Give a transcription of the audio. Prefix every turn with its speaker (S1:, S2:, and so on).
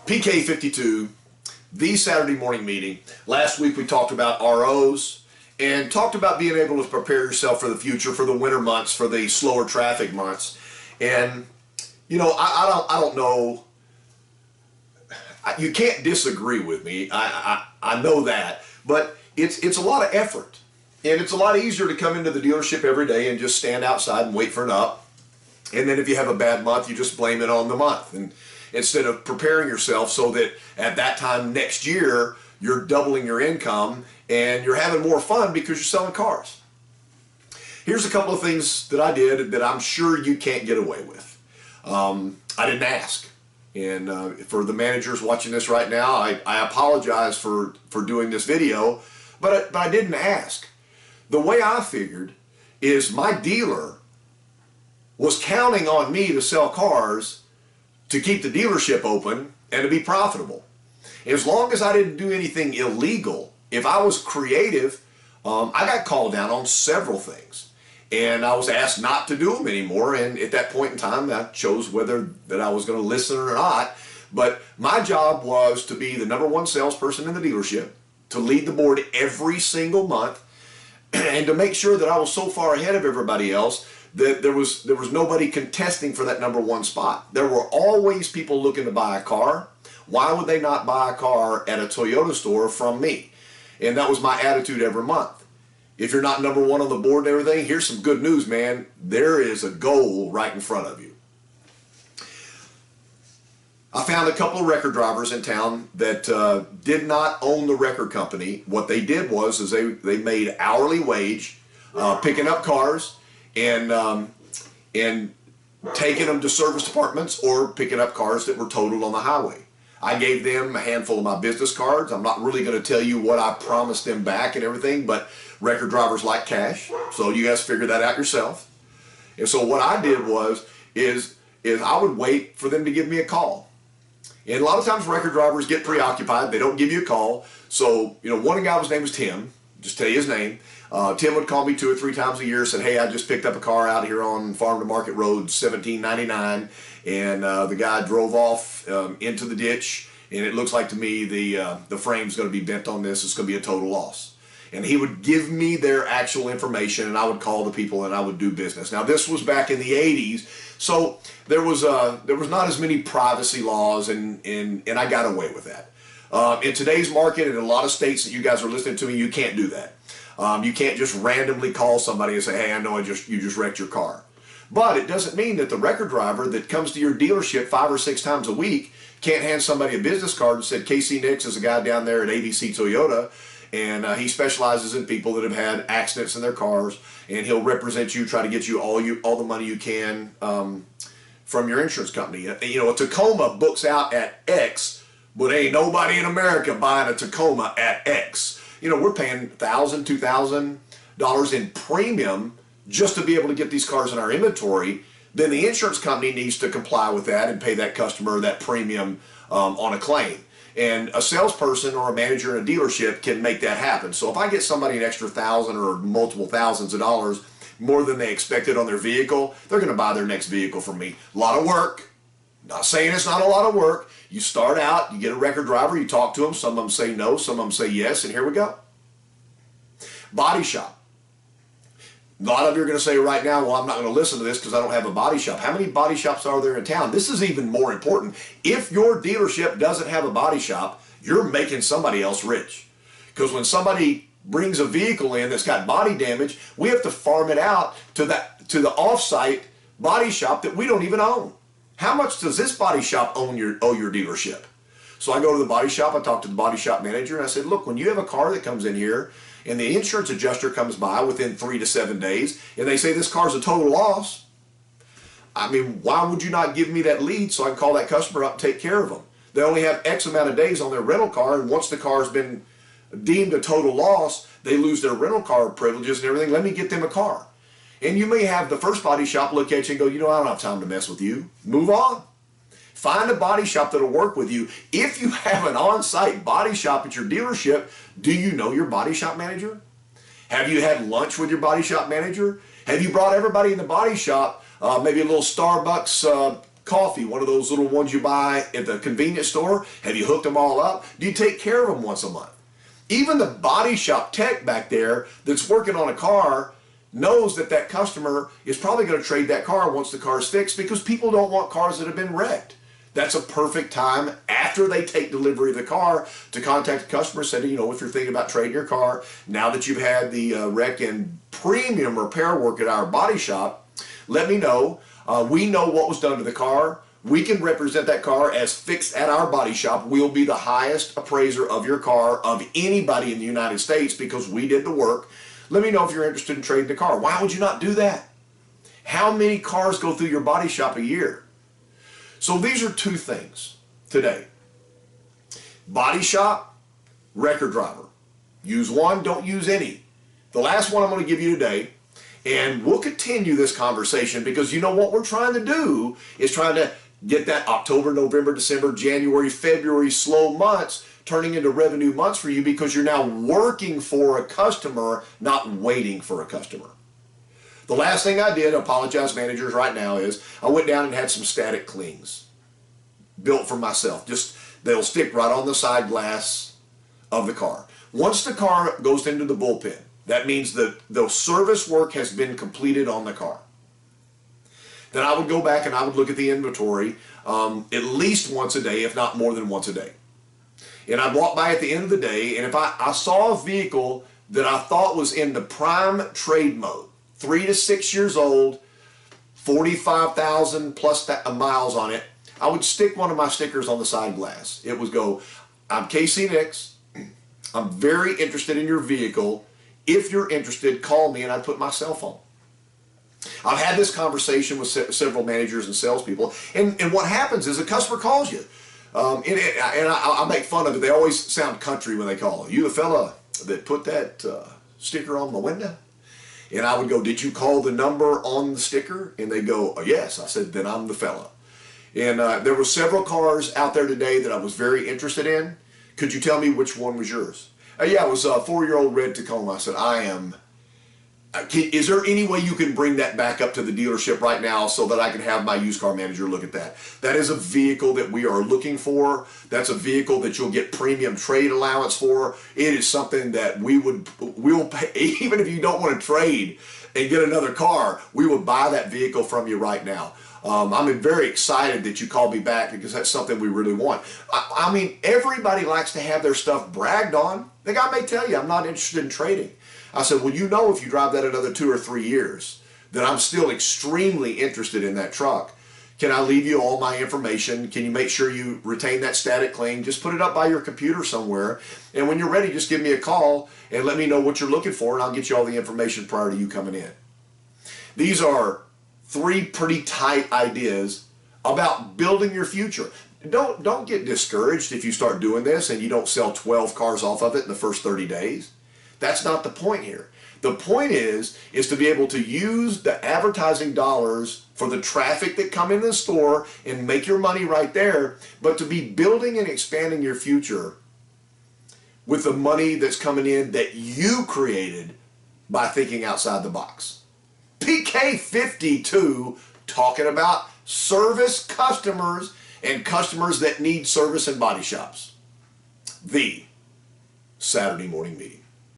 S1: PK52, the Saturday morning meeting. Last week we talked about ROs and talked about being able to prepare yourself for the future, for the winter months, for the slower traffic months. And you know, I don't know. You can't disagree with me. I know that, but it's a lot of effort, and it's a lot easier to come into the dealership every day and just stand outside and wait for an up. And then if you have a bad month, you just blame it on the month, and instead of preparing yourself so that at that time next year you're doubling your income and you're having more fun because you're selling cars. Here's a couple of things that I did that I'm sure you can't get away with. I didn't ask. And for the managers watching this right now, I apologize for doing this video, but I didn't ask. The way I figured is my dealer was counting on me to sell cars to keep the dealership open and to be profitable. As long as I didn't do anything illegal, if I was creative, I got called down on several things. And I was asked not to do them anymore, and at that point in time I chose whether that I was going to listen or not. But my job was to be the #1 salesperson in the dealership, to lead the board every single month, and to make sure that I was so far ahead of everybody else that there was nobody contesting for that #1 spot. There were always people looking to buy a car. Why would they not buy a car at a Toyota store from me? And that was my attitude every month. If you're not #1 on the board and everything, here's some good news, man. There is a goal right in front of you. I found a couple of record drivers in town that did not own the record company. What they did was they made hourly wage picking up cars and taking them to service departments or picking up cars that were totaled on the highway. I gave them a handful of my business cards. I'm not really going to tell you what I promised them back and everything, but record drivers like cash, so you guys figure that out yourself. And so what I did is I would wait for them to give me a call. And a lot of times record drivers get preoccupied. They don't give you a call. So, you know, one guy, his name was Tim. Just tell you his name. Tim would call me 2 or 3 times a year, said, hey, I just picked up a car out here on Farm to Market Road 1799, and the guy drove off into the ditch, and it looks like to me the frame's going to be bent on this. It's going to be a total loss. And he would give me their actual information, and I would call the people and I would do business. Now this was back in the 80s, so there was not as many privacy laws, and I got away with that. In today's market, in a lot of states that you guys are listening to me, you can't do that. You can't just randomly call somebody and say, hey, I know you just wrecked your car. But it doesn't mean that the record driver that comes to your dealership 5 or 6 times a week can't hand somebody a business card and said, Casey Nix is a guy down there at ABC Toyota, and he specializes in people that have had accidents in their cars, and he'll represent you, try to get you all the money you can from your insurance company. You know, a Tacoma books out at X, but ain't nobody in America buying a Tacoma at X. You know, we're paying $1,000, $2,000 in premium just to be able to get these cars in our inventory. Then the insurance company needs to comply with that and pay that customer that premium on a claim. And a salesperson or a manager in a dealership can make that happen. So if I get somebody an extra $1,000 or multiple thousands of dollars more than they expected on their vehicle, they're going to buy their next vehicle from me. A lot of work. Not saying it's not a lot of work. You start out, you get a record driver, you talk to them. Some of them say no, some of them say yes, and here we go. Body shop. A lot of you are going to say right now, well, I'm not going to listen to this because I don't have a body shop. How many body shops are there in town? This is even more important. If your dealership doesn't have a body shop, you're making somebody else rich. Because when somebody brings a vehicle in that's got body damage, we have to farm it out to the off-site body shop that we don't even own. How much does this body shop owe your dealership? So I go to the body shop, I talk to the body shop manager, and I said, look, when you have a car that comes in here and the insurance adjuster comes by within 3 to 7 days and they say this car's a total loss, I mean, why would you not give me that lead so I can call that customer up and take care of them? They only have X amount of days on their rental car, and once the car's been deemed a total loss, they lose their rental car privileges and everything. Let me get them a car. And you may have the first body shop look at you and go, you know, I don't have time to mess with you. Move on. Find a body shop that'll work with you. If you have an on-site body shop at your dealership, do you know your body shop manager? Have you had lunch with your body shop manager? Have you brought everybody in the body shop, maybe a little Starbucks coffee, one of those little ones you buy at the convenience store? Have you hooked them all up? Do you take care of them once a month? Even the body shop tech back there that's working on a car knows that that customer is probably going to trade that car once the car is fixed, because people don't want cars that have been wrecked. That's a perfect time after they take delivery of the car to contact the customer, say, you know, if you're thinking about trading your car, now that you've had the wreck and premium repair work at our body shop, let me know. We know what was done to the car. We can represent that car as fixed at our body shop. We'll be the highest appraiser of your car of anybody in the United States because we did the work. Let me know if you're interested in trading the car. Why would you not do that? How many cars go through your body shop a year? So these are two things today. Body shop, record driver. Use one, don't use any. The last one I'm going to give you today, and we'll continue this conversation because you know what we're trying to do is trying to get that October, November, December, January, February slow months turning into revenue months for you, because you're now working for a customer, not waiting for a customer. The last thing I did, apologize managers right now, is I went down and had some static clings built for myself. Just, they'll stick right on the side glass of the car. Once the car goes into the bullpen, that means that the service work has been completed on the car. Then I would go back and I would look at the inventory at least once a day, if not more than once a day. And I'd walk by at the end of the day, and if I saw a vehicle that I thought was in the prime trade mode, 3 to 6 years old, 45,000 plus miles on it, I would stick one of my stickers on the side glass. It would go, I'm Casey Nix. I'm very interested in your vehicle. If you're interested, call me, and I'd put my cell phone. I've had this conversation with several managers and salespeople, and what happens is a customer calls you. I make fun of it. They always sound country when they call. You the fella that put that sticker on the window? And I would go, did you call the number on the sticker? And they go, oh, yes. I said, then I'm the fella. And there were several cars out there today that I was very interested in. Could you tell me which one was yours? Yeah, it was a 4-year-old red Tacoma. I said, is there any way you can bring that back up to the dealership right now so that I can have my used car manager look at that? That is a vehicle that we are looking for. That's a vehicle that you'll get premium trade allowance for. It is something that we'll pay, even if you don't want to trade and get another car, we will buy that vehicle from you right now. I'm very excited that you called me back because that's something we really want. I mean, everybody likes to have their stuff bragged on. The guy may tell you, I'm not interested in trading. I said, well, you know, if you drive that another 2 or 3 years, then I'm still extremely interested in that truck. Can I leave you all my information? Can you make sure you retain that static claim? Just put it up by your computer somewhere. And when you're ready, just give me a call and let me know what you're looking for, and I'll get you all the information prior to you coming in. These are 3 pretty tight ideas about building your future. Don't get discouraged if you start doing this and you don't sell 12 cars off of it in the first 30 days. That's not the point here. The point is to be able to use the advertising dollars for the traffic that come in the store and make your money right there, but to be building and expanding your future with the money that's coming in that you created by thinking outside the box. PK52, talking about service customers and customers that need service in body shops. The Saturday Morning Meeting.